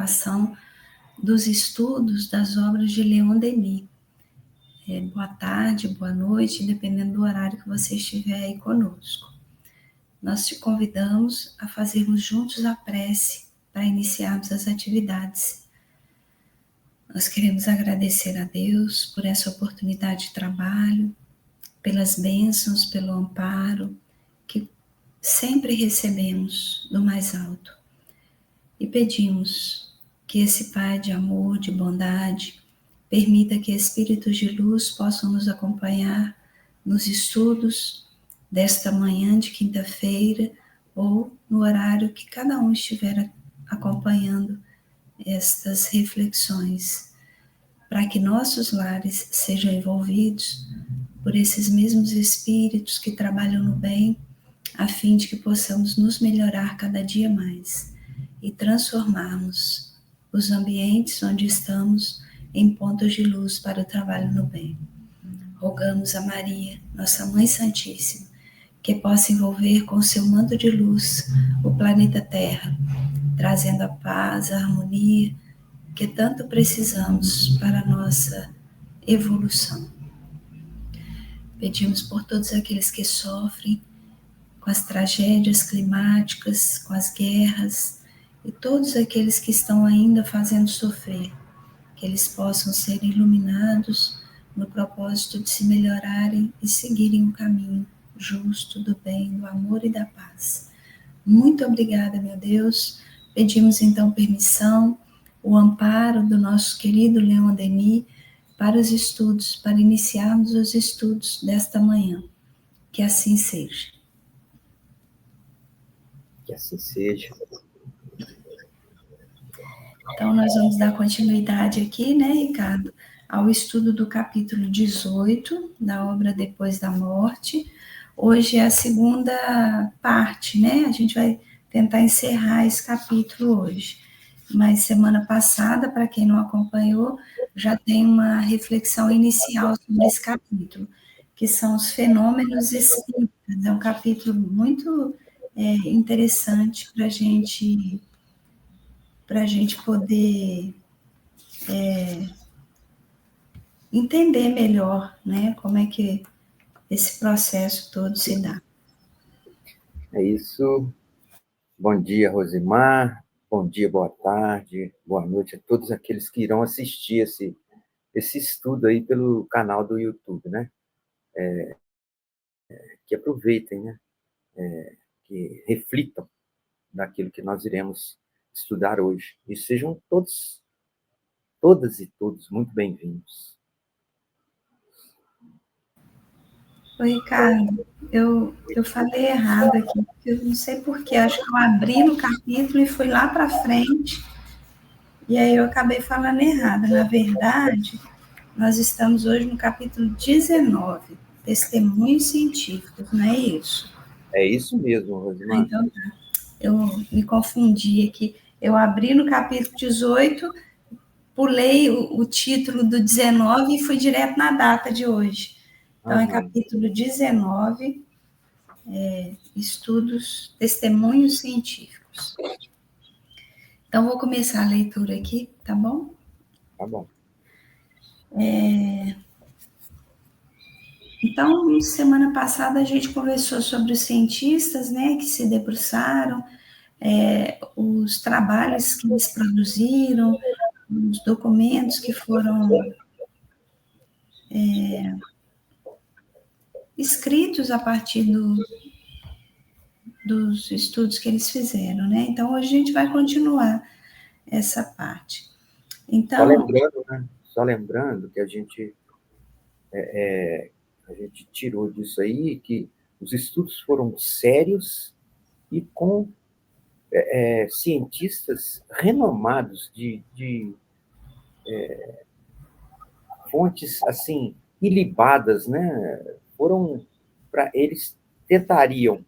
continuação dos estudos das obras de Leon Denis. Boa tarde, boa noite, dependendo do horário que você estiver aí conosco. Nós te convidamos a fazermos juntos a prece para iniciarmos as atividades. Nós queremos agradecer a Deus por essa oportunidade de trabalho, pelas bênçãos, pelo amparo que sempre recebemos do mais alto. E pedimos que esse Pai de amor, de bondade, permita que espíritos de luz possam nos acompanhar nos estudos desta manhã de quinta-feira ou no horário que cada um estiver acompanhando estas reflexões, para que nossos lares sejam envolvidos por esses mesmos espíritos que trabalham no bem, a fim de que possamos nos melhorar cada dia mais e transformarmos os ambientes onde estamos em pontos de luz para o trabalho no bem. Rogamos a Maria, nossa Mãe Santíssima, que possa envolver com seu manto de luz o planeta Terra, trazendo a paz, a harmonia que tanto precisamos para a nossa evolução. Pedimos por todos aqueles que sofrem com as tragédias climáticas, com as guerras, e todos aqueles que estão ainda fazendo sofrer, que eles possam ser iluminados no propósito de se melhorarem e seguirem um caminho justo do bem, do amor e da paz. Muito obrigada, meu Deus. Pedimos então permissão, o amparo do nosso querido Leon Denis para os estudos, para iniciarmos os estudos desta manhã. Que assim seja. Que assim seja. Então, nós vamos dar continuidade aqui, né, Ricardo, ao estudo do capítulo 18 da obra Depois da Morte. Hoje é a segunda parte, né? A gente vai tentar encerrar esse capítulo hoje. Mas semana passada, para quem não acompanhou, já tem uma reflexão inicial sobre esse capítulo, que são os fenômenos espíritas. É um capítulo muito interessante para a gente poder entender melhor, né, como é que esse processo todo se dá. É isso. Bom dia, Rosimar. Bom dia, boa tarde, boa noite a todos aqueles que irão assistir esse estudo aí pelo canal do YouTube, né? Que aproveitem, né? Que reflitam naquilo que nós iremos estudar hoje. E sejam todas e todos muito bem-vindos. Oi, Ricardo, eu falei errado aqui, porque eu não sei porquê, acho que eu abri no capítulo e fui lá para frente, e aí eu acabei falando errado. Na verdade, nós estamos hoje no capítulo 19, Testemunhos Científicos, não é isso? É isso mesmo, Rosimar. Então, eu me confundi aqui. Eu abri no capítulo 18, pulei o título do 19 e fui direto na data de hoje. Então, é capítulo 19, estudos, testemunhos científicos. Então, vou começar a leitura aqui, tá bom? Tá bom. Então, semana passada a gente conversou sobre os cientistas, né, que se debruçaram, os trabalhos que eles produziram, os documentos que foram escritos a partir dos estudos que eles fizeram, né? Então, hoje a gente vai continuar essa parte. Então, Só lembrando que a gente tirou disso aí que os estudos foram sérios e com cientistas renomados de fontes assim ilibadas, né? Foram para eles tentariam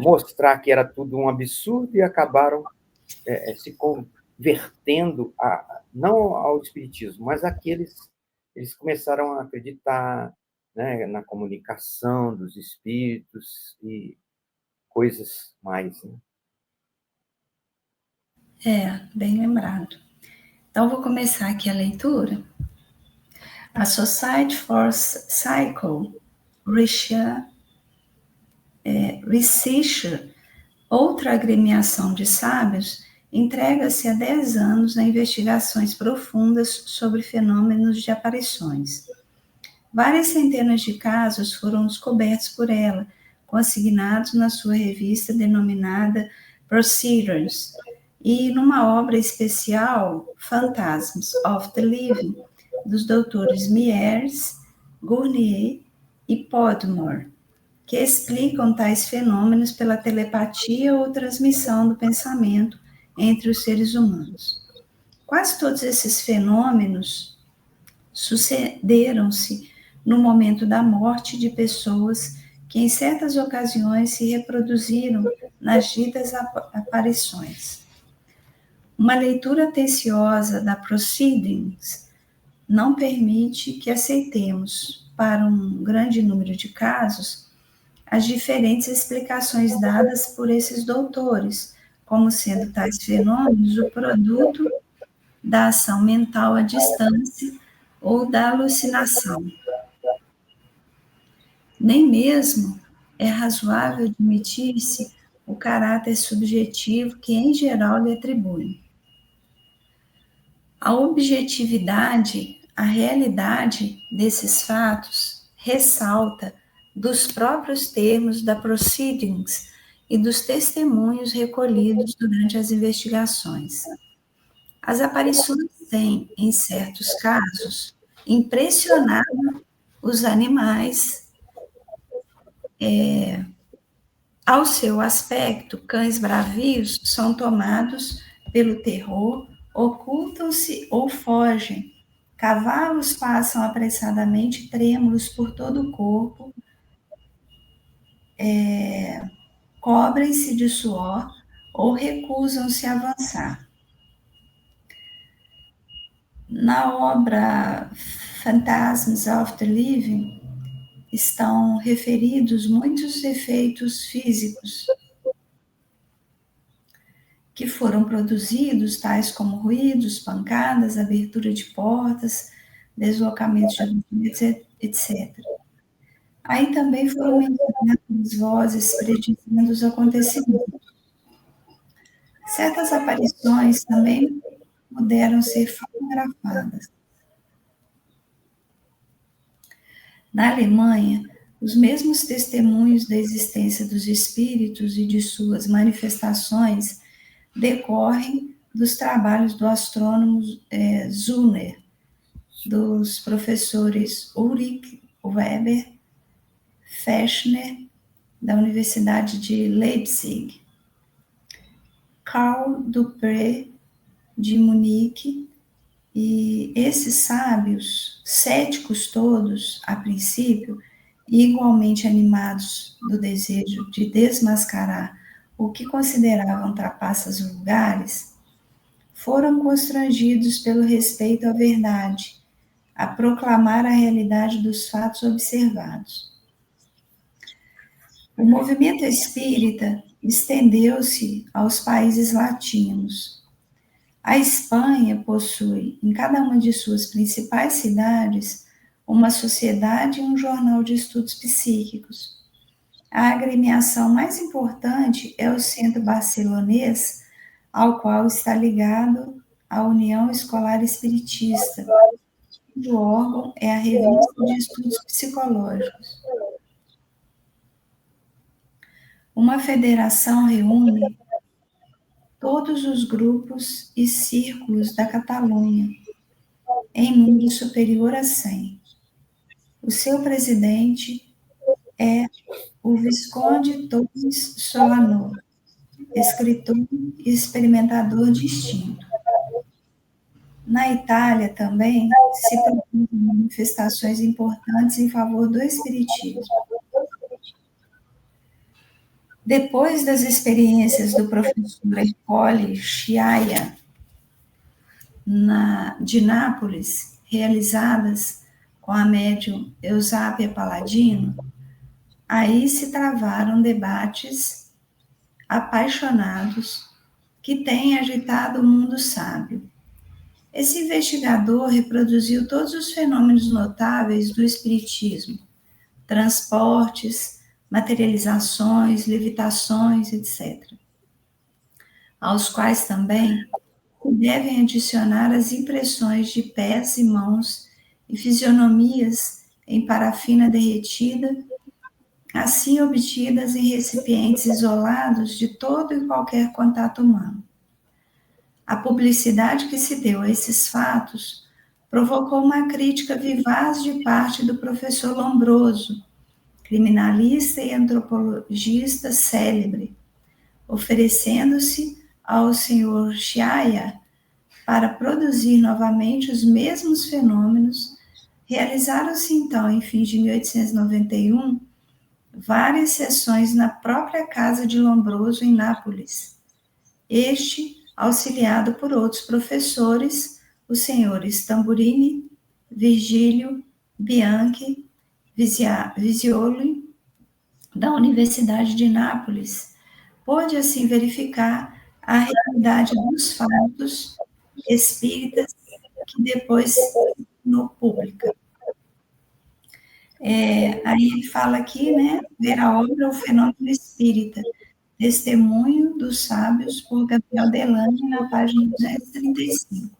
mostrar que era tudo um absurdo e acabaram se convertendo não ao espiritismo, mas eles começaram a acreditar, né, na comunicação dos espíritos e coisas mais, né? Bem lembrado. Então, vou começar aqui a leitura. A Society for Psycho Research, outra agremiação de sábios, entrega-se há 10 anos a investigações profundas sobre fenômenos de aparições. Várias centenas de casos foram descobertos por ela, consignados na sua revista denominada Proceedings, e numa obra especial, Phantasms of the Living, dos doutores Myers, Gurnier e Podmore, que explicam tais fenômenos pela telepatia ou transmissão do pensamento entre os seres humanos. Quase todos esses fenômenos sucederam-se no momento da morte de pessoas que em certas ocasiões se reproduziram nas ditas aparições. Uma leitura atenciosa da Proceedings não permite que aceitemos, para um grande número de casos, as diferentes explicações dadas por esses doutores, como sendo tais fenômenos o produto da ação mental à distância ou da alucinação. Nem mesmo é razoável admitir-se o caráter subjetivo que, em geral, lhe atribuem. A objetividade, a realidade desses fatos ressalta dos próprios termos da Proceedings e dos testemunhos recolhidos durante as investigações. As aparições têm, em certos casos, impressionado os animais. Ao seu aspecto, cães bravios são tomados pelo terror, ocultam-se ou fogem. Cavalos passam apressadamente trêmulos por todo o corpo, cobrem-se de suor ou recusam-se a avançar. Na obra Phantasms of the Living estão referidos muitos efeitos físicos que foram produzidos, tais como ruídos, pancadas, abertura de portas, deslocamentos de objetos, etc. Aí também foram mencionadas vozes predizendo os acontecimentos. Certas aparições também puderam ser fotografadas. Na Alemanha, os mesmos testemunhos da existência dos espíritos e de suas manifestações decorrem dos trabalhos do astrônomo Züller, dos professores Ulrich Weber, Fechner, da Universidade de Leipzig, Karl Dupré, de Munique, e esses sábios, céticos todos, a princípio, e igualmente animados do desejo de desmascarar o que consideravam trapaças vulgares, foram constrangidos pelo respeito à verdade, a proclamar a realidade dos fatos observados. O movimento espírita estendeu-se aos países latinos. A Espanha possui, em cada uma de suas principais cidades, uma sociedade e um jornal de estudos psíquicos. A agremiação mais importante é o Centro Barcelonês, ao qual está ligado a União Escolar Espiritista, cujo órgão é a Revista de Estudos Psicológicos. Uma federação reúne todos os grupos e círculos da Catalunha, em número superior a 100. O seu presidente é o Visconde Torres Solano, escritor e experimentador distinto. Na Itália também se produzem manifestações importantes em favor do espiritismo. Depois das experiências do professor Ercole Sciaia de Nápoles, realizadas com a médium Eusápia Paladino, aí se travaram debates apaixonados que tem agitado o mundo sábio. Esse investigador reproduziu todos os fenômenos notáveis do espiritismo, transportes, materializações, levitações, etc., aos quais também devem adicionar as impressões de pés e mãos e fisionomias em parafina derretida, assim obtidas em recipientes isolados de todo e qualquer contato humano. A publicidade que se deu a esses fatos provocou uma crítica vivaz de parte do professor Lombroso, criminalista e antropologista célebre, oferecendo-se ao Sr. Sciaya para produzir novamente os mesmos fenômenos. Realizaram-se então, em fins de 1891, várias sessões na própria casa de Lombroso, em Nápoles. Este, auxiliado por outros professores, os senhores Tamburini, Virgílio, Bianchi, Visioli, da Universidade de Nápoles, pôde assim verificar a realidade dos fatos espíritas que depois no pública. Aí ele fala aqui, né, ver a obra O Fenômeno Espírita, Testemunho dos Sábios, por Gabriel Delane, na página 235.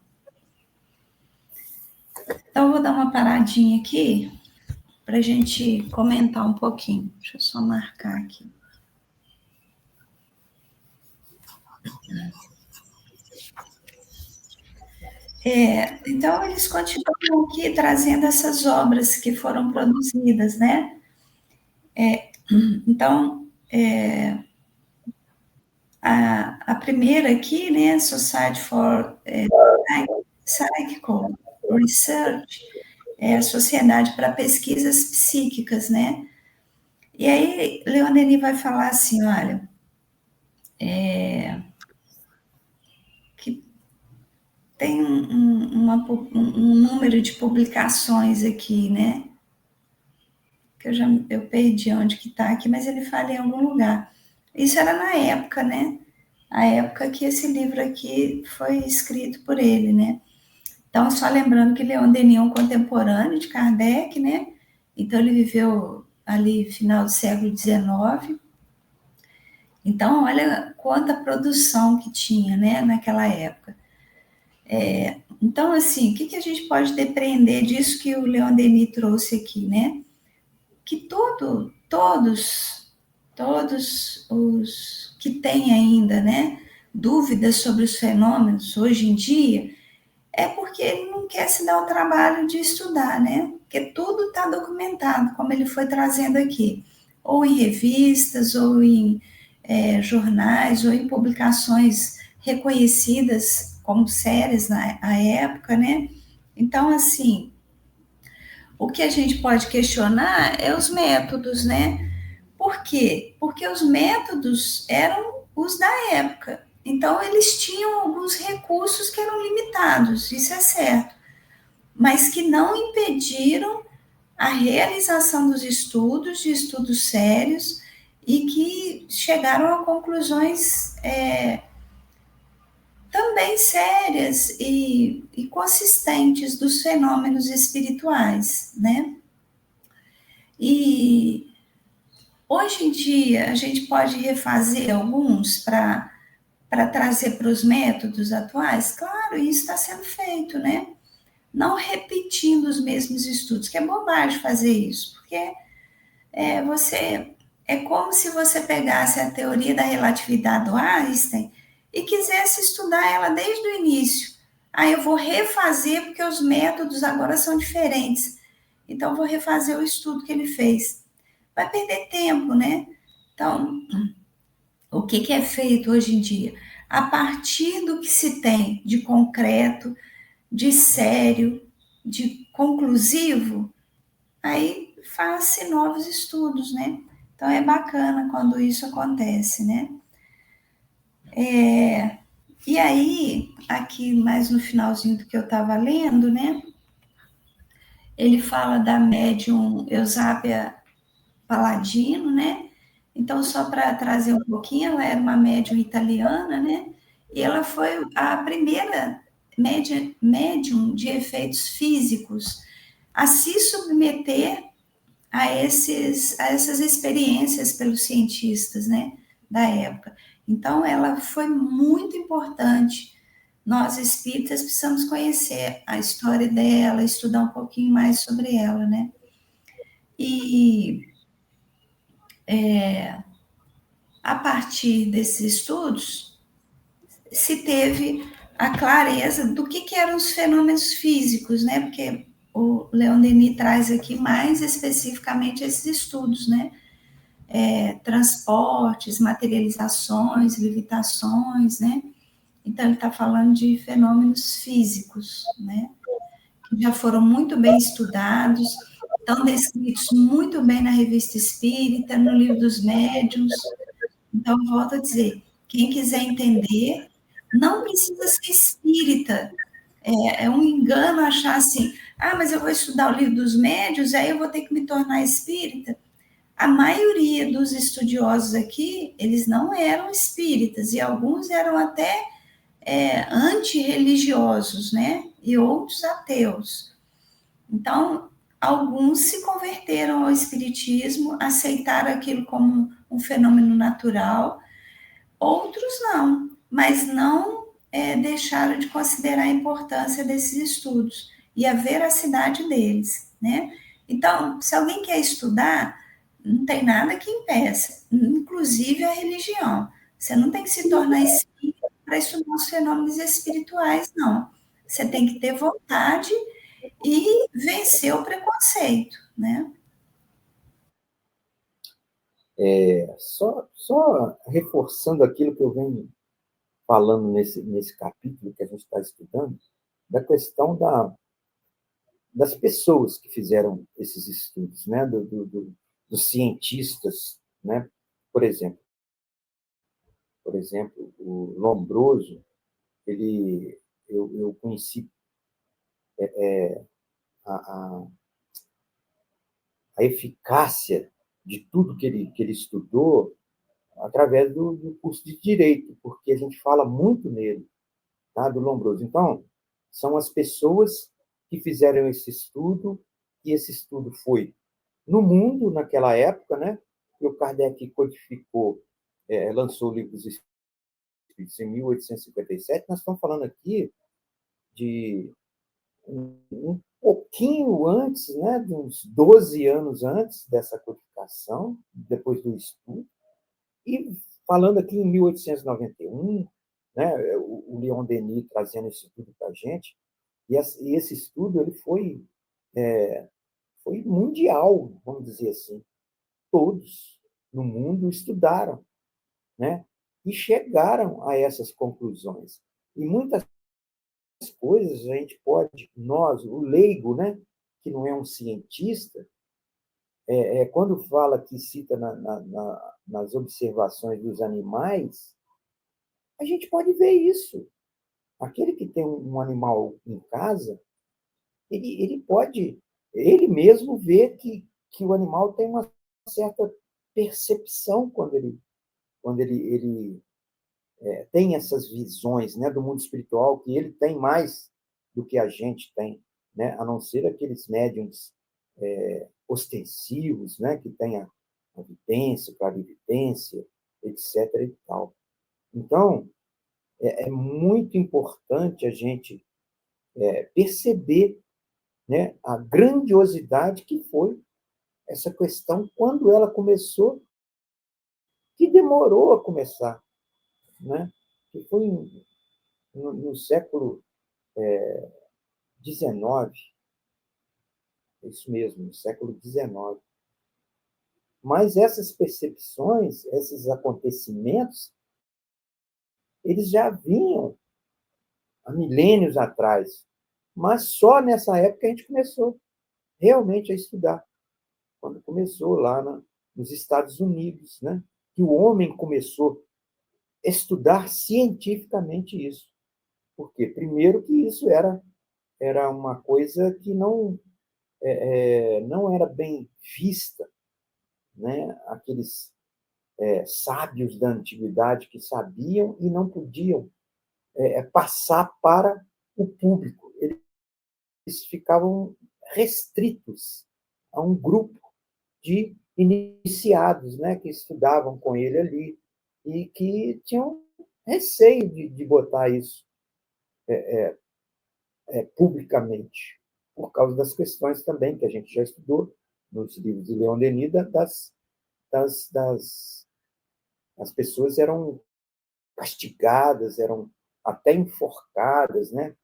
Então, eu vou dar uma paradinha aqui para a gente comentar um pouquinho. Deixa eu só marcar aqui. Então, eles continuam aqui trazendo essas obras que foram produzidas, né? Então, a primeira aqui, né, Society for Psychical Research, é a Sociedade para Pesquisas Psíquicas, né? E aí, Leon Denis vai falar assim, olha, que tem um número de publicações aqui, né? Que eu perdi onde que está aqui, mas ele fala em algum lugar. Isso era na época, né? A época que esse livro aqui foi escrito por ele, né? Então, só lembrando que Leon Denis é um contemporâneo de Kardec, né? Então, ele viveu ali final do século XIX. Então, olha quanta produção que tinha, né, naquela época. Então, assim, o que a gente pode depreender disso que o Leon Denis trouxe aqui, né? Que todos os que têm ainda, né, dúvidas sobre os fenômenos hoje em dia, é porque ele não quer se dar o trabalho de estudar, né? Porque tudo está documentado, como ele foi trazendo aqui, ou em revistas, ou em jornais, ou em publicações reconhecidas como sérias na época, né? Então, assim, o que a gente pode questionar é os métodos, né? Por quê? Porque os métodos eram os da época. Então, eles tinham alguns recursos que eram limitados, isso é certo, mas que não impediram a realização dos estudos, de estudos sérios, e que chegaram a conclusões também sérias e consistentes dos fenômenos espirituais, né? E hoje em dia a gente pode refazer alguns para trazer para os métodos atuais? Claro, isso está sendo feito, né? Não repetindo os mesmos estudos, que é bobagem fazer isso, porque é como se você pegasse a teoria da relatividade do Einstein e quisesse estudar ela desde o início. Aí eu vou refazer porque os métodos agora são diferentes. Então, eu vou refazer o estudo que ele fez. Vai perder tempo, né? Então, o que é feito hoje em dia? A partir do que se tem de concreto, de sério, de conclusivo, aí faz-se novos estudos, né? Então, é bacana quando isso acontece, né? E aí, aqui mais no finalzinho do que eu estava lendo, né? Ele fala da médium Eusápia Paladino, né? Então, só para trazer um pouquinho, ela era uma médium italiana, né? E ela foi a primeira médium de efeitos físicos a se submeter a essas experiências pelos cientistas, né, da época. Então, ela foi muito importante. Nós, espíritas, precisamos conhecer a história dela, estudar um pouquinho mais sobre ela, né? E a partir desses estudos, se teve a clareza do que eram os fenômenos físicos, né? Porque o Leon Denis traz aqui mais especificamente esses estudos, né? Transportes, materializações, levitações, né? Então, ele está falando de fenômenos físicos, né? Que já foram muito bem estudados, estão descritos muito bem na Revista Espírita, no Livro dos Médiuns. Então, volto a dizer, quem quiser entender, não precisa ser espírita. É um engano achar assim, mas eu vou estudar o Livro dos Médiuns, aí eu vou ter que me tornar espírita. A maioria dos estudiosos aqui, eles não eram espíritas, e alguns eram até antirreligiosos, né? E outros ateus. Então, alguns se converteram ao espiritismo, aceitaram aquilo como um fenômeno natural, outros não, mas não deixaram de considerar a importância desses estudos e a veracidade deles, né? Então, se alguém quer estudar, não tem nada que impeça, inclusive a religião. Você não tem que se tornar espírita para estudar os fenômenos espirituais, não. Você tem que ter vontade e vencer o preconceito, né? Só reforçando aquilo que eu venho falando nesse capítulo que a gente está estudando, da questão das pessoas que fizeram esses estudos, né? Dos cientistas, né? Por exemplo, o Lombroso, eu conheci a, a, a eficácia de tudo que ele estudou através do curso de Direito, porque a gente fala muito nele, tá? Do Lombroso. Então, são as pessoas que fizeram esse estudo, e esse estudo foi no mundo, naquela época, né? Que o Kardec codificou, lançou o Livro dos Espíritos em 1857. Nós estamos falando aqui de um pouquinho antes, né, de uns 12 anos antes dessa codificação, depois do estudo, e falando aqui em 1891, né, o Leon Denis trazendo esse estudo para a gente, e esse estudo ele foi mundial, vamos dizer assim. Todos no mundo estudaram, né, e chegaram a essas conclusões. E muitas coisas a gente pode, nós, o leigo, né, que não é um cientista, quando fala que cita nas observações dos animais, a gente pode ver isso. Aquele que tem um animal em casa, ele pode, ele mesmo ver que o animal tem uma certa percepção quando ele tem essas visões, né, do mundo espiritual, que ele tem mais do que a gente tem, né, a não ser aqueles médiums ostensivos, né, que têm a vidência, clarividência, etc. E tal. Então, é muito importante a gente perceber, né, a grandiosidade que foi essa questão quando ela começou, que demorou a começar, né? Que foi no século XIX, é isso mesmo, no século XIX. Mas essas percepções, esses acontecimentos, eles já vinham há milênios atrás, mas só nessa época a gente começou realmente a estudar, quando começou lá nos Estados Unidos, né? Que o homem começou a estudar cientificamente isso. Por quê? Primeiro que isso era uma coisa que não era bem vista, né? Aqueles sábios da antiguidade que sabiam e não podiam passar para o público. Eles ficavam restritos a um grupo de iniciados, né, que estudavam com ele ali e que tinham receio de botar isso publicamente, por causa das questões também que a gente já estudou nos livros de Leon Denis, as pessoas eram castigadas, eram até enforcadas, né?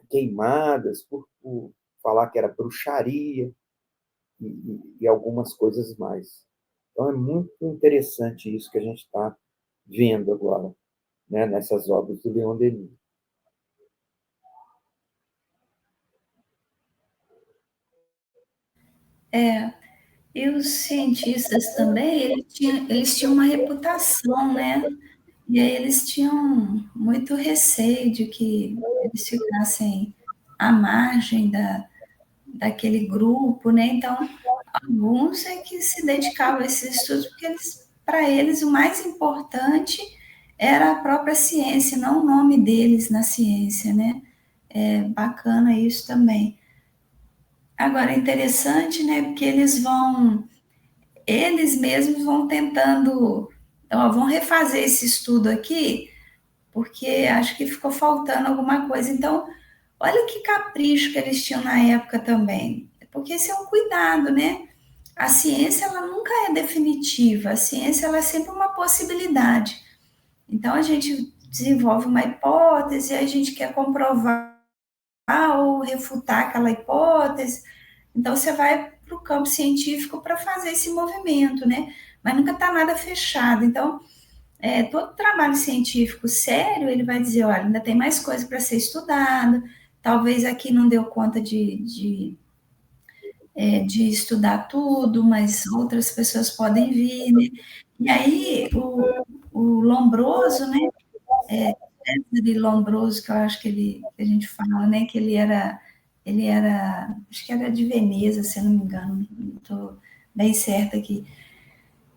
Queimadas por falar que era bruxaria e algumas coisas mais. Então, é muito interessante isso que a gente está vendo agora, né, nessas obras do Leon Denis. E os cientistas também, eles tinham uma reputação, né? E aí eles tinham muito receio de que eles ficassem à margem daquele grupo, né? Então, alguns é que se dedicavam a esses estudos, porque para eles o mais importante era a própria ciência, não o nome deles na ciência, né? É bacana isso também. Agora, é interessante, né? Porque eles mesmos vão tentando, ó, vão refazer esse estudo aqui, porque acho que ficou faltando alguma coisa. Então, olha que capricho que eles tinham na época também, porque esse é um cuidado, né? A ciência, ela nunca é definitiva, a ciência, ela é sempre uma possibilidade. Então, a gente desenvolve uma hipótese, a gente quer comprovar ou refutar aquela hipótese. Então, você vai para o campo científico para fazer esse movimento, né? Mas nunca está nada fechado. Então, todo trabalho científico sério, ele vai dizer, olha, ainda tem mais coisa para ser estudado, talvez aqui não deu conta de estudar tudo, mas outras pessoas podem vir, né? E aí, o Lombroso, né? César Lombroso, que eu acho que a gente fala, né? Que acho que era de Veneza, se eu não me engano, não estou bem certa aqui.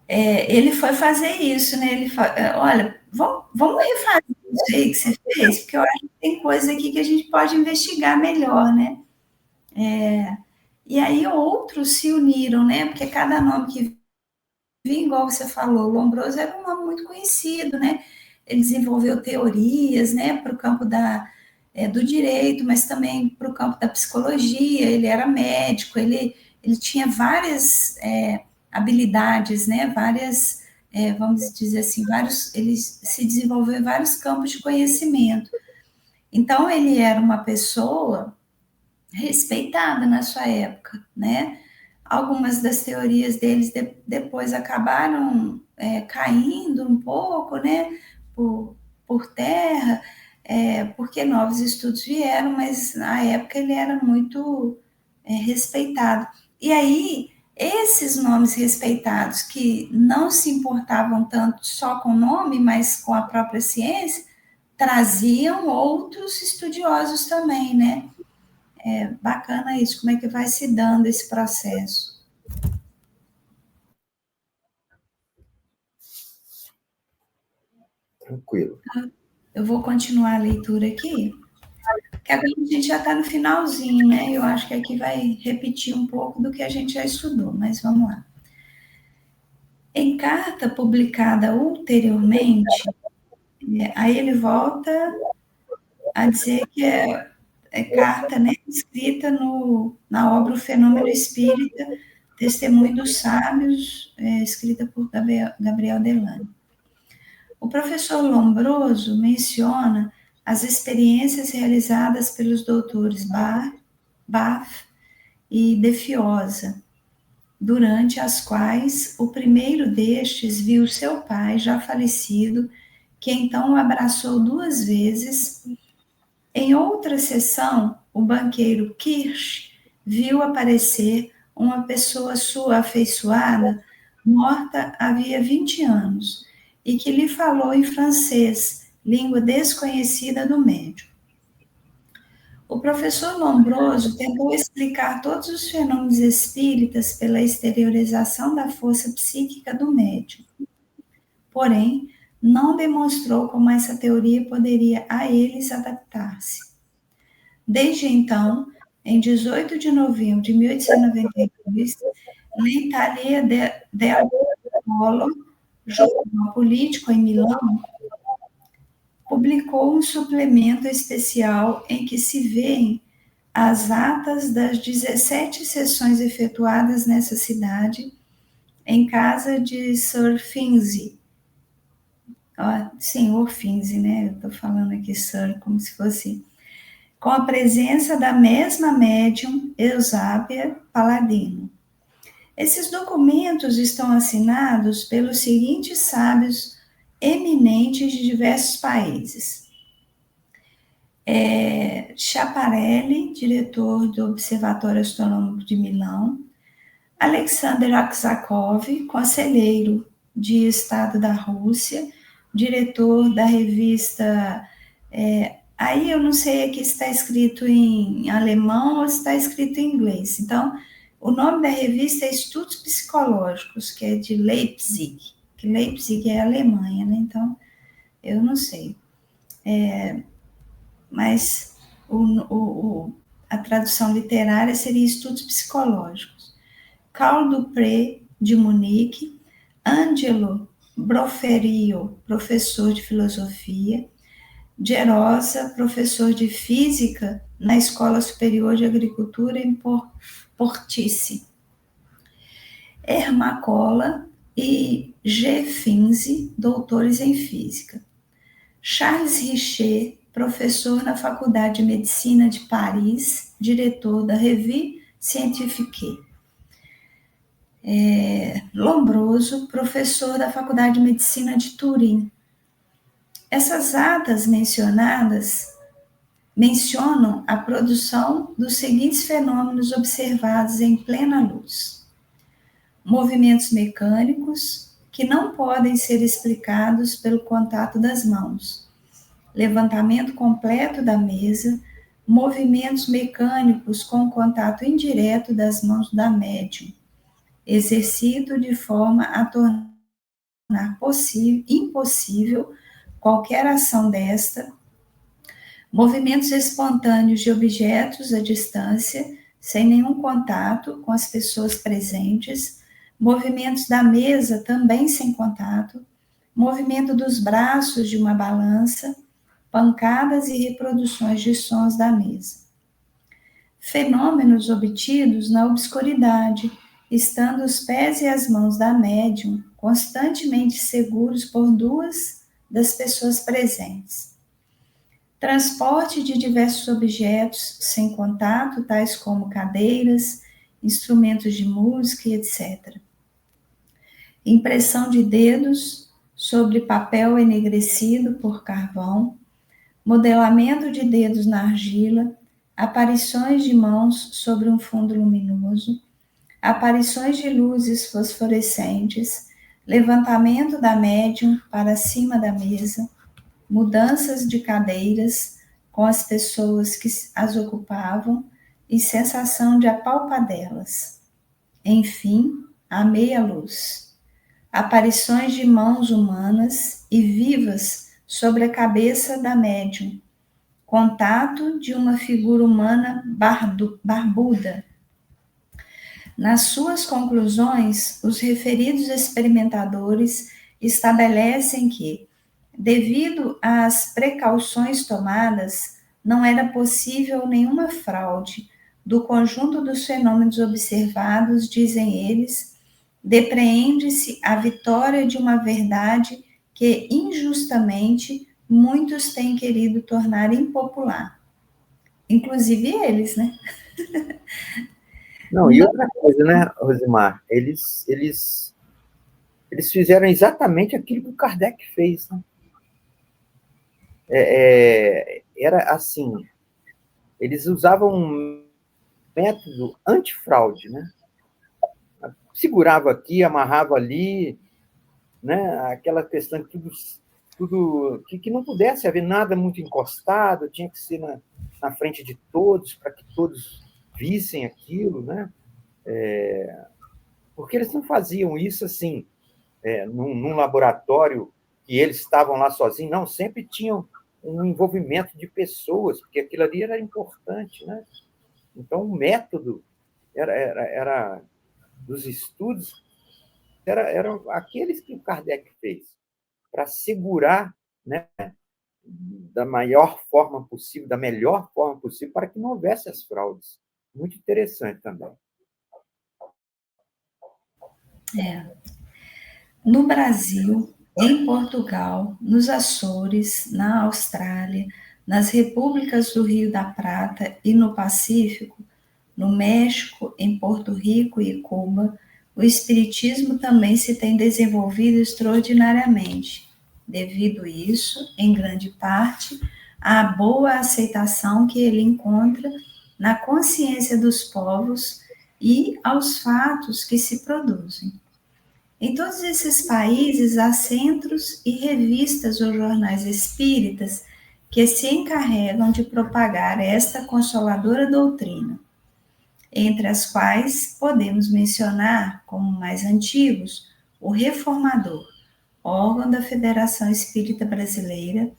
Ele foi fazer isso, né? Olha, vamos refazer isso aí que você fez, porque eu acho que tem coisa aqui que a gente pode investigar melhor, né? E aí outros se uniram, né? Porque cada nome que vinha, igual você falou, Lombroso era um nome muito conhecido, né? Ele desenvolveu teorias, né, para o campo do direito, mas também para o campo da psicologia. Ele era médico, ele tinha várias habilidades, né? Várias, vamos dizer assim, ele se desenvolveu em vários campos de conhecimento. Então, ele era uma pessoa respeitada na sua época, né? Algumas das teorias deles depois acabaram caindo um pouco, né? Por terra, porque novos estudos vieram, mas na época ele era muito respeitado. E aí, esses nomes respeitados, que não se importavam tanto só com o nome, mas com a própria ciência, traziam outros estudiosos também, né? Bacana isso, como é que vai se dando esse processo. Tranquilo. Eu vou continuar a leitura aqui, que agora a gente já está no finalzinho, né? Eu acho que aqui vai repetir um pouco do que a gente já estudou, mas vamos lá. Em carta publicada ulteriormente, aí ele volta a dizer que é carta, né, escrita na obra O Fenômeno Espírita, Testemunho dos Sábios, escrita por Gabriel Delano. O professor Lombroso menciona as experiências realizadas pelos doutores Bath e De Fiosa, durante as quais o primeiro destes viu seu pai, já falecido, que então o abraçou 2 vezes. Em outra sessão, o banqueiro Kirsch viu aparecer uma pessoa sua afeiçoada, morta havia 20 anos, e que lhe falou em francês, língua desconhecida do médium. O professor Lombroso tentou explicar todos os fenômenos espíritas pela exteriorização da força psíquica do médium. Porém, não demonstrou como essa teoria poderia a eles adaptar-se. Desde então, em 18 de novembro de 1892, L'Italia del Polo, jornal político em Milão, publicou um suplemento especial em que se vêem as atas das 17 sessões efetuadas nessa cidade, em casa de Sir Finzi. Senhor Finzi, né? Eu estou falando aqui Sir como se fosse... com a presença da mesma médium Eusápia Paladino. Esses documentos estão assinados pelos seguintes sábios eminentes de diversos países. Schiaparelli, diretor do Observatório Astronômico de Milão, Alexander Aksakov, conselheiro de Estado da Rússia, diretor da revista... aí eu não sei aqui se está escrito em alemão ou se está escrito em inglês. Então, o nome da revista é Estudos Psicológicos, que é de Leipzig, que Leipzig é Alemanha, né? Então, eu não sei. Mas a tradução literária seria Estudos Psicológicos. Carl Dupré, de Munique, Angelo Broferio, professor de filosofia, Gerosa, professor de física na Escola Superior de Agricultura em Portici, Hermacola e G. Finzi, doutores em física. Charles Richer, professor na Faculdade de Medicina de Paris, diretor da Revue Scientifique. Lombroso, professor da Faculdade de Medicina de Turim. Essas atas mencionadas mencionam a produção dos seguintes fenômenos observados em plena luz: movimentos mecânicos que não podem ser explicados pelo contato das mãos, levantamento completo da mesa, movimentos mecânicos com contato indireto das mãos da médium, exercido de forma a tornar impossível qualquer ação desta, movimentos espontâneos de objetos à distância, sem nenhum contato com as pessoas presentes, movimentos da mesa também sem contato, movimento dos braços de uma balança, pancadas e reproduções de sons da mesa. Fenômenos obtidos na obscuridade, estando os pés e as mãos da médium constantemente seguros por duas das pessoas presentes. Transporte de diversos objetos sem contato, tais como cadeiras, instrumentos de música e etc. Impressão de dedos sobre papel enegrecido por carvão, modelamento de dedos na argila, aparições de mãos sobre um fundo luminoso, aparições de luzes fosforescentes, levantamento da médium para cima da mesa, mudanças de cadeiras com as pessoas que as ocupavam e sensação de apalpadelas. Enfim, à meia luz, aparições de mãos humanas e vivas sobre a cabeça da médium, contato de uma figura humana barbuda. Nas suas conclusões, os referidos experimentadores estabelecem que, devido às precauções tomadas, não era possível nenhuma fraude. Do conjunto dos fenômenos observados, dizem eles, depreende-se a vitória de uma verdade que, injustamente, muitos têm querido tornar impopular. Inclusive eles, né? Não, e outra coisa, né, Rosimar? Eles fizeram exatamente aquilo que o Kardec fez, né? Era assim, eles usavam um método antifraude, né? Segurava aqui, amarrava ali, né? Aquela questão que tudo que não pudesse haver nada muito encostado, tinha que ser na frente de todos, para que todos vissem aquilo, né? Porque eles não faziam isso assim, num laboratório que eles estavam lá sozinhos, não, sempre tinham um envolvimento de pessoas, porque aquilo ali era importante, né? Então, o método era dos estudos eram aqueles que o Kardec fez, para segurar, né, da maior forma possível, da melhor forma possível, para que não houvesse as fraudes. Muito interessante também. No Brasil, em Portugal, nos Açores, na Austrália, nas repúblicas do Rio da Prata e no Pacífico, no México, em Porto Rico e Cuba, o espiritismo também se tem desenvolvido extraordinariamente. Devido isso, em grande parte, à boa aceitação que ele encontra na consciência dos povos e aos fatos que se produzem. Em todos esses países há centros e revistas ou jornais espíritas que se encarregam de propagar esta consoladora doutrina, entre as quais podemos mencionar, como mais antigos, o Reformador, órgão da Federação Espírita Brasileira,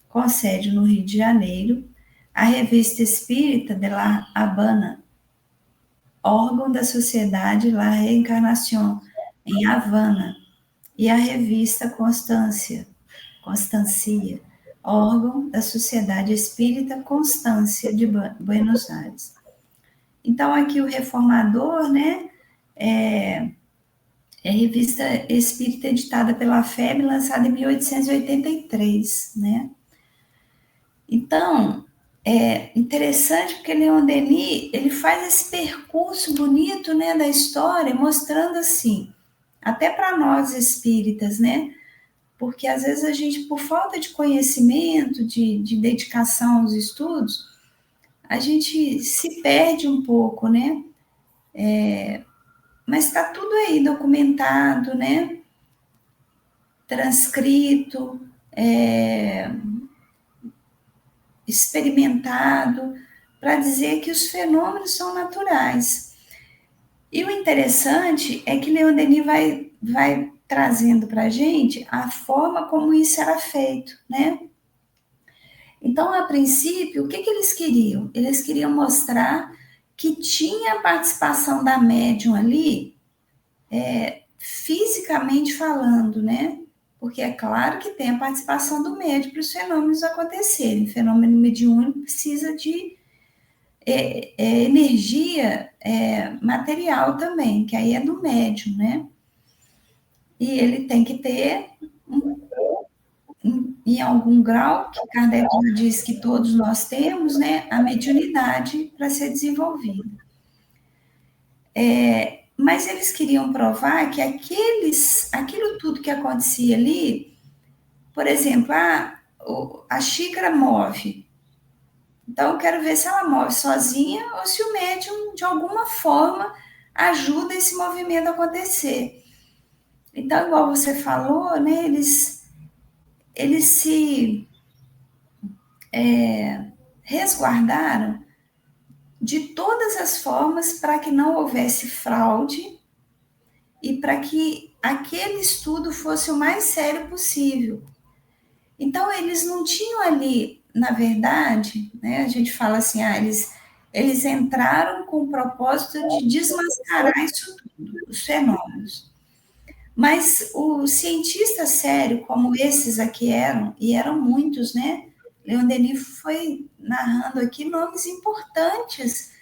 com sede no Rio de Janeiro, a Revista Espírita de La Habana, órgão da Sociedade La Reencarnación, em Havana, e a Revista Constancia, órgão da Sociedade Espírita Constância de Buenos Aires. Então, aqui o Reformador, né, é revista espírita editada pela FEB, lançada em 1883, né. Então, é interessante porque Leon Denis, ele faz esse percurso bonito, né, da história, mostrando assim, até para nós espíritas, né, porque às vezes a gente, por falta de conhecimento, de dedicação aos estudos, a gente se perde um pouco, né, mas está tudo aí documentado, né, transcrito, experimentado, para dizer que os fenômenos são naturais. E o interessante é que Leon Denis vai trazendo para a gente a forma como isso era feito, né? Então, a princípio, o que eles queriam? Eles queriam mostrar que tinha a participação da médium ali, fisicamente falando, né? Porque é claro que tem a participação do médium para os fenômenos acontecerem. O fenômeno mediúnico precisa de energia material também, que aí é do médium, né? E ele tem que ter, em algum grau, que Kardec diz que todos nós temos, né? A mediunidade para ser desenvolvida. Mas eles queriam provar que aquilo tudo que acontecia ali, por exemplo, a xícara move. Então, eu quero ver se ela move sozinha ou se o médium, de alguma forma, ajuda esse movimento a acontecer. Então, igual você falou, né, eles se resguardaram de todas as formas para que não houvesse fraude e para que aquele estudo fosse o mais sério possível. Então, eles não tinham ali, na verdade, né, a gente fala assim, eles entraram com o propósito de desmascarar isso tudo, os fenômenos. Mas o cientista sério, como esses aqui eram, e eram muitos, né? Leon Denis foi narrando aqui nomes importantes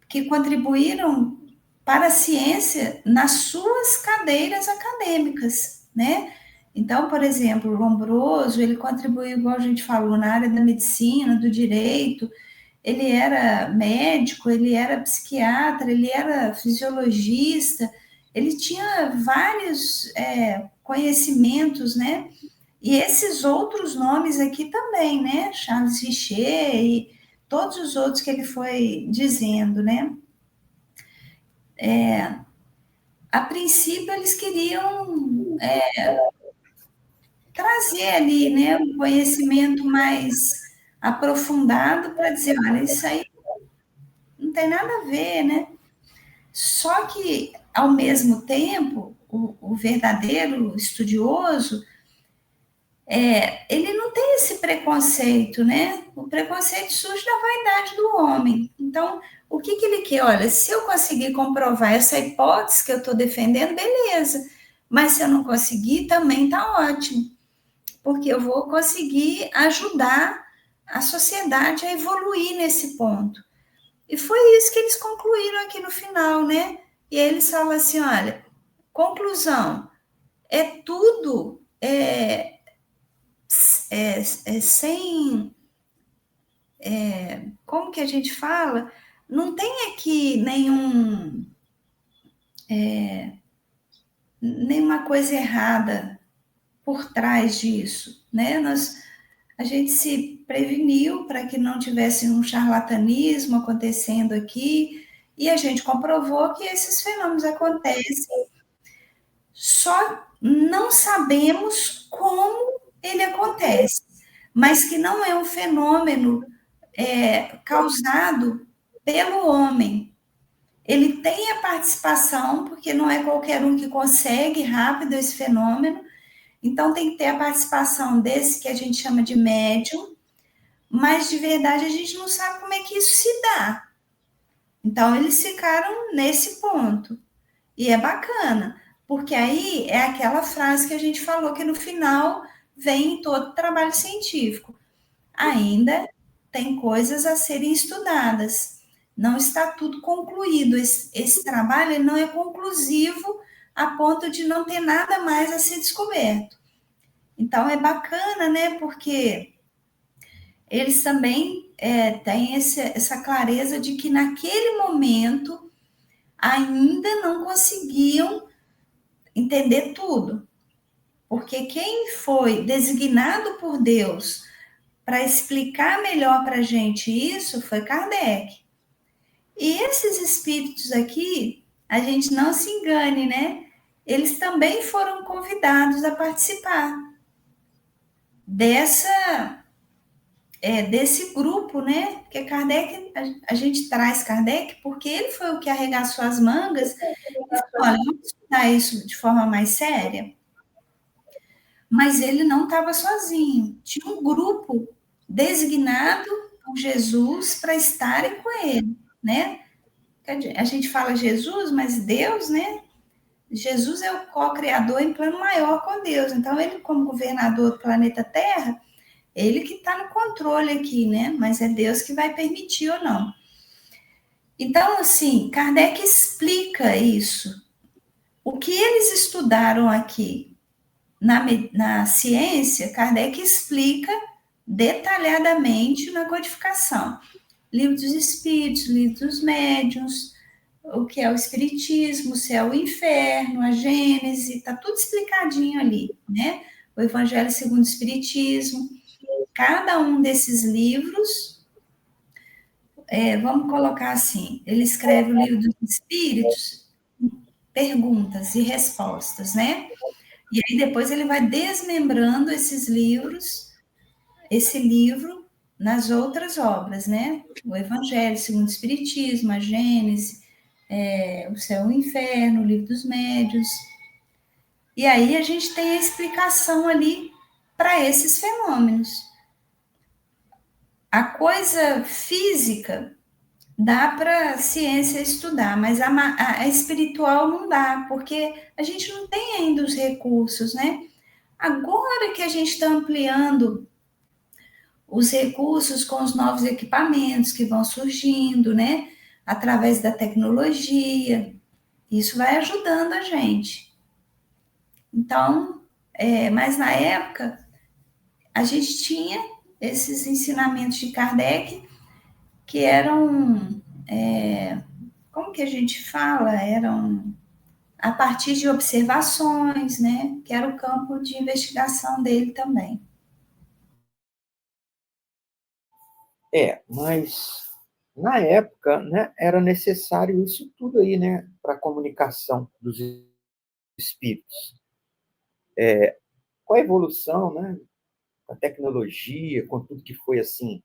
que contribuíram para a ciência nas suas cadeiras acadêmicas, né? Então, por exemplo, o Lombroso, ele contribuiu, igual a gente falou, na área da medicina, do direito, ele era médico, ele era psiquiatra, ele era fisiologista, ele tinha vários conhecimentos, né? E esses outros nomes aqui também, né? Charles Richer e todos os outros que ele foi dizendo, né? A princípio, eles queriam trazer ali, né, um conhecimento mais aprofundado para dizer, olha, isso aí não tem nada a ver, né? Só que, ao mesmo tempo, o verdadeiro estudioso, ele não tem esse preconceito, né? O preconceito surge da vaidade do homem. Então, o que ele quer? Olha, se eu conseguir comprovar essa hipótese que eu estou defendendo, beleza. Mas se eu não conseguir, também está ótimo, porque eu vou conseguir ajudar a sociedade a evoluir nesse ponto. E foi isso que eles concluíram aqui no final, né? E aí eles falam assim: olha, conclusão, é tudo sem. Como que a gente fala? Não tem aqui nenhuma coisa errada por trás disso, né? A gente se preveniu para que não tivesse um charlatanismo acontecendo aqui, e a gente comprovou que esses fenômenos acontecem, só não sabemos como ele acontece, mas que não é um fenômeno causado pelo homem. Ele tem a participação, porque não é qualquer um que consegue rápido esse fenômeno, então tem que ter a participação desse que a gente chama de médium, mas de verdade a gente não sabe como é que isso se dá. Então eles ficaram nesse ponto. E é bacana, porque aí é aquela frase que a gente falou que no final vem em todo trabalho científico. Ainda tem coisas a serem estudadas. Não está tudo concluído. Esse trabalho ele não é conclusivo a ponto de não ter nada mais a ser descoberto. Então é bacana, né? Porque eles também têm essa clareza de que naquele momento ainda não conseguiam entender tudo. Porque quem foi designado por Deus para explicar melhor para a gente isso foi Kardec. E esses espíritos aqui, a gente não se engane, né? Eles também foram convidados a participar desse grupo, né? Porque Kardec, a gente traz Kardec porque ele foi o que arregaçou as mangas e falou: olha, vamos estudar isso de forma mais séria. Mas ele não estava sozinho, tinha um grupo designado por Jesus para estarem com ele, né? A gente fala Jesus, mas Deus, né? Jesus é o co-criador em plano maior com Deus. Então, ele, como governador do planeta Terra, ele que está no controle aqui, né? Mas é Deus que vai permitir ou não. Então, assim, Kardec explica isso. O que eles estudaram aqui na ciência, Kardec explica detalhadamente na codificação. Livro dos Espíritos, Livro dos Médiuns, o que é o Espiritismo, o céu e o inferno, a Gênese, está tudo explicadinho ali, né? O Evangelho segundo o Espiritismo. Cada um desses livros, vamos colocar assim, ele escreve o Livro dos Espíritos, perguntas e respostas, né? E aí depois ele vai desmembrando esses livros, esse livro nas outras obras, né? O Evangelho segundo o Espiritismo, a Gênese, o Céu e o Inferno, o Livro dos Médiuns. E aí a gente tem a explicação ali para esses fenômenos. A coisa física dá para a ciência estudar, mas a espiritual não dá, porque a gente não tem ainda os recursos, né? Agora que a gente está ampliando os recursos com os novos equipamentos que vão surgindo, né? Através da tecnologia, isso vai ajudando a gente. Então, mas na época, a gente tinha esses ensinamentos de Kardec que eram, como que a gente fala? Eram a partir de observações, né? Que era o campo de investigação dele também. Mas na época, né, era necessário isso tudo aí, né, para a comunicação dos espíritos. Com a evolução, né, a tecnologia, com tudo que foi assim,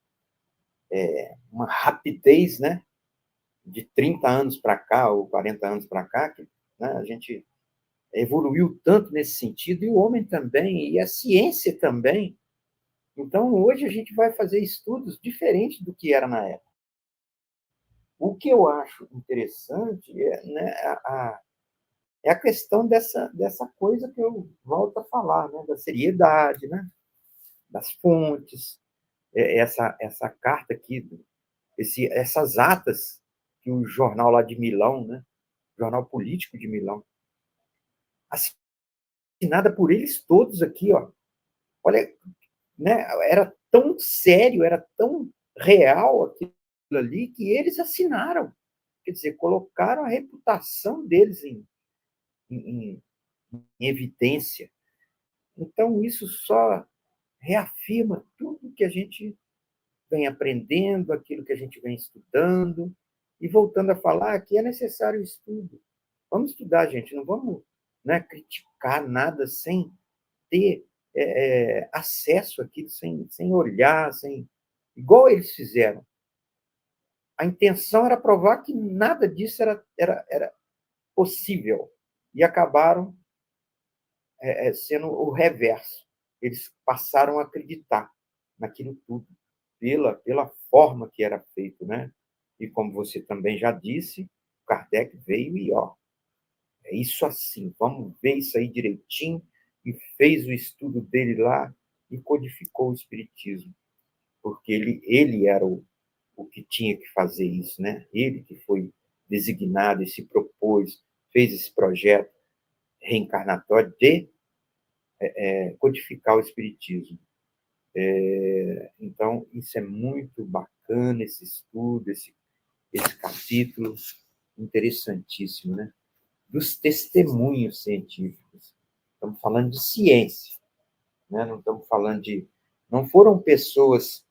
uma rapidez, né, de 30 anos para cá ou 40 anos para cá, que, né, a gente evoluiu tanto nesse sentido, e o homem também, e a ciência também. Então, hoje a gente vai fazer estudos diferentes do que era na época. O que eu acho interessante é, né, é a questão dessa coisa que eu volto a falar, né, da seriedade, né, das fontes, essa carta aqui, essas atas que o jornal lá de Milão, né, jornal político de Milão, assinada por eles todos aqui, ó. Olha, né, era tão sério, era tão real aquilo ali, que eles assinaram. Quer dizer, colocaram a reputação deles em, em evidência. Então, isso só reafirma tudo que a gente vem aprendendo, aquilo que a gente vem estudando, e voltando a falar que é necessário estudo. Vamos estudar, gente, não vamos, né, criticar nada sem ter acesso àquilo, sem olhar, igual eles fizeram. A intenção era provar que nada disso era possível, e acabaram sendo o reverso. Eles passaram a acreditar naquilo tudo, pela forma que era feito, né? E como você também já disse, Kardec veio e, ó, é isso assim, vamos ver isso aí direitinho, e fez o estudo dele lá e codificou o espiritismo, porque ele era o que tinha que fazer isso, né? Ele que foi designado e se propôs, fez esse projeto reencarnatório de codificar o espiritismo. Então, isso é muito bacana, esse estudo, esse capítulo interessantíssimo, né? Dos testemunhos científicos. Estamos falando de ciência, né? Não estamos falando de... Não foram pessoas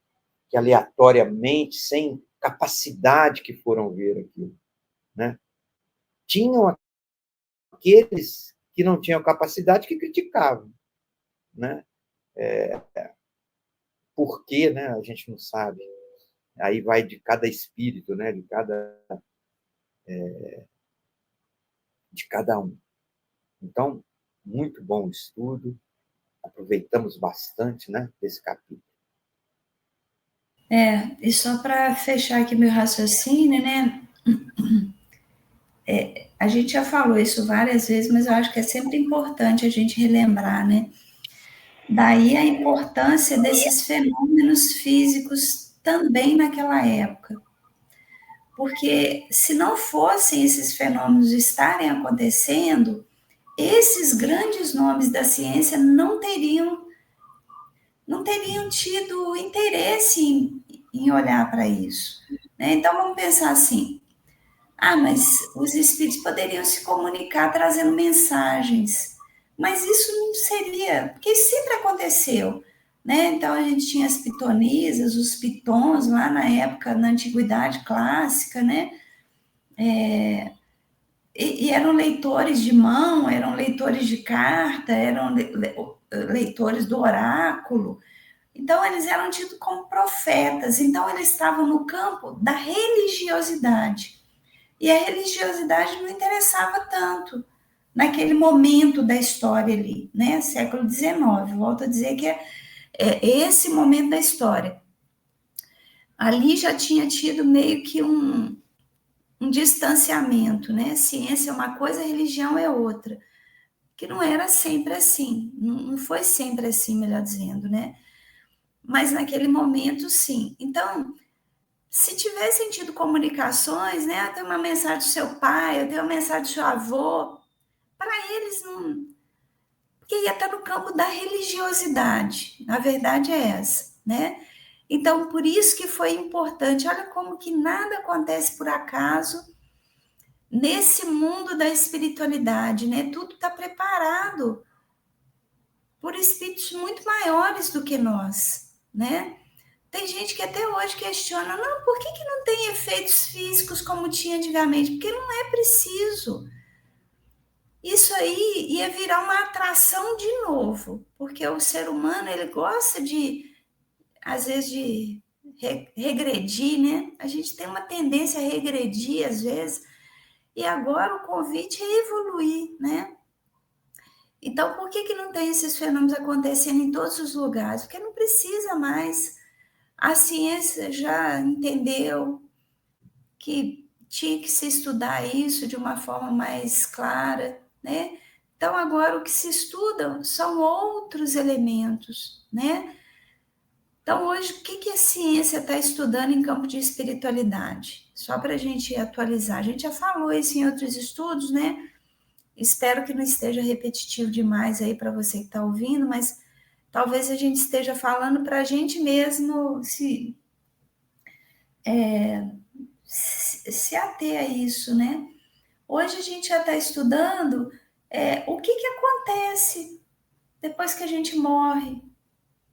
que aleatoriamente, sem capacidade, que foram ver aquilo, né? Tinham aqueles que não tinham capacidade, que criticavam, né? Por quê, né? A gente não sabe. Aí vai de cada espírito, né? De cada um. Então, muito bom o estudo, aproveitamos bastante, né, desse capítulo. E só para fechar aqui meu raciocínio, né? A gente já falou isso várias vezes, mas eu acho que é sempre importante a gente relembrar, né? Daí a importância desses fenômenos físicos também naquela época. Porque se não fossem esses fenômenos estarem acontecendo, esses grandes nomes da ciência não teriam tido interesse em olhar para isso, né? Então vamos pensar assim: mas os espíritos poderiam se comunicar trazendo mensagens, mas isso não seria, porque isso sempre aconteceu, né? Então a gente tinha as pitonisas, os pitons lá na época, na antiguidade clássica, né? E eram leitores de mão, eram leitores de carta, eram leitores do oráculo. Então, eles eram tidos como profetas. Então, eles estavam no campo da religiosidade. E a religiosidade não interessava tanto naquele momento da história ali, né? Século XIX. Volto a dizer que é esse momento da história. Ali já tinha tido meio que um distanciamento, né? Ciência é uma coisa, religião é outra. Que não era sempre assim, não foi sempre assim, melhor dizendo, né? Mas naquele momento, sim. Então, se tivessem tido comunicações, né? Eu tenho uma mensagem do seu pai, eu tenho uma mensagem do seu avô, para eles não. Porque ia estar no campo da religiosidade. A verdade é essa, né? Então, por isso que foi importante. Olha como que nada acontece por acaso nesse mundo da espiritualidade, né? Tudo está preparado por espíritos muito maiores do que nós, né? Tem gente que até hoje questiona, não, por que não tem efeitos físicos como tinha antigamente? Porque não é preciso. Isso aí ia virar uma atração de novo, porque o ser humano, ele gosta de, às vezes, de regredir, né? A gente tem uma tendência a regredir, às vezes, e agora o convite é evoluir, né? Então, por que não tem esses fenômenos acontecendo em todos os lugares? Porque não precisa mais. A ciência já entendeu que tinha que se estudar isso de uma forma mais clara, né? Então, agora o que se estuda são outros elementos, né? Então, hoje, o que a ciência está estudando em campo de espiritualidade? Só para a gente atualizar. A gente já falou isso em outros estudos, né? Espero que não esteja repetitivo demais aí para você que está ouvindo, mas talvez a gente esteja falando para a gente mesmo se ater a isso, né? Hoje a gente já está estudando o que acontece depois que a gente morre,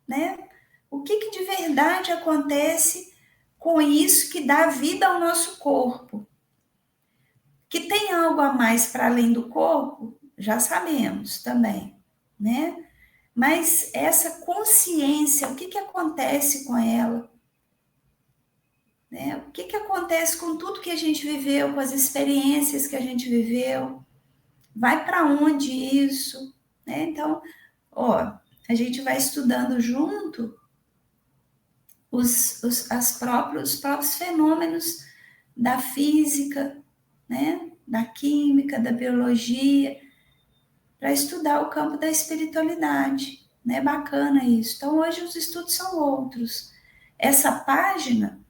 né? O que de verdade acontece com isso que dá vida ao nosso corpo? Que tem algo a mais para além do corpo, já sabemos também, né? Mas essa consciência, o que acontece com ela? Né? O que acontece com tudo que a gente viveu, com as experiências que a gente viveu? Vai para onde isso? Né? Então, ó, a gente vai estudando junto os próprios fenômenos da física, né? Da química, da biologia, para estudar o campo da espiritualidade. Né? Bacana isso. Então, hoje os estudos são outros. Essa página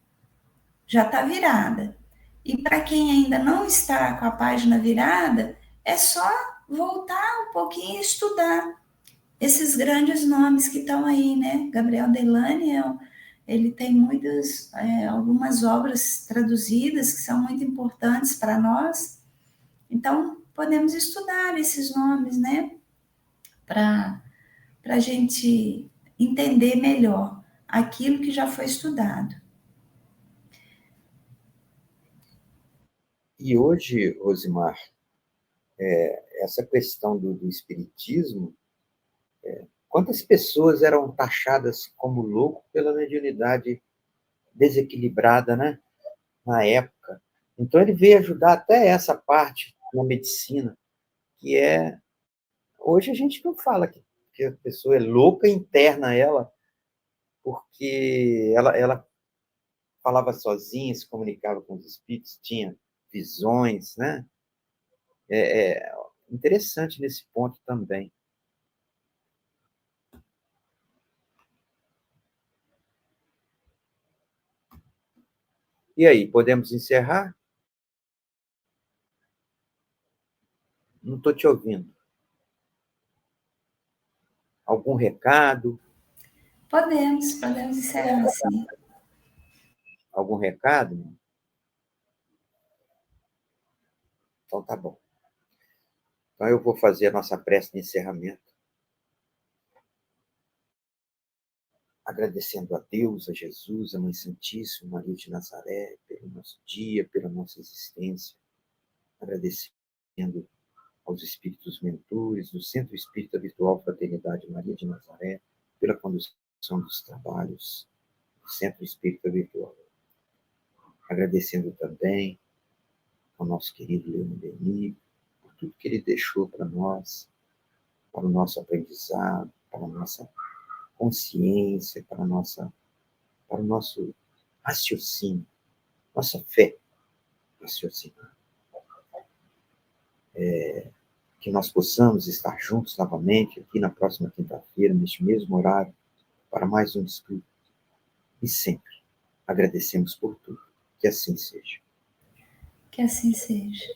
já está virada. E para quem ainda não está com a página virada, é só voltar um pouquinho e estudar esses grandes nomes que estão aí, né? Gabriel Delany, ele tem algumas obras traduzidas que são muito importantes para nós. Então, podemos estudar esses nomes, né? Para a gente entender melhor aquilo que já foi estudado. E hoje, Rosimar, essa questão do espiritismo, quantas pessoas eram taxadas como louco pela mediunidade desequilibrada, né? Na época. Então ele veio ajudar até essa parte na medicina, que hoje a gente não fala que a pessoa é louca, interna ela, porque ela falava sozinha, se comunicava com os espíritos, tinha visões, né? É interessante nesse ponto também. E aí, podemos encerrar? Não estou te ouvindo. Algum recado? Podemos encerrar assim. Algum recado? Então tá bom. Então eu vou fazer a nossa prece de encerramento, agradecendo a Deus, a Jesus, a Mãe Santíssima, Maria de Nazaré, pelo nosso dia, pela nossa existência, agradecendo aos espíritos mentores do Centro Espírita Virtual Fraternidade Maria de Nazaré, pela condução dos trabalhos do Centro Espírita Virtual. Agradecendo também ao nosso querido Leandro Denis, por tudo que ele deixou para nós, para o nosso aprendizado, para a nossa consciência, para o nosso raciocínio, nossa fé raciocinar. Que nós possamos estar juntos novamente aqui na próxima quinta-feira, neste mesmo horário, para mais um estudo. E sempre agradecemos por tudo. Que assim seja. Que assim seja.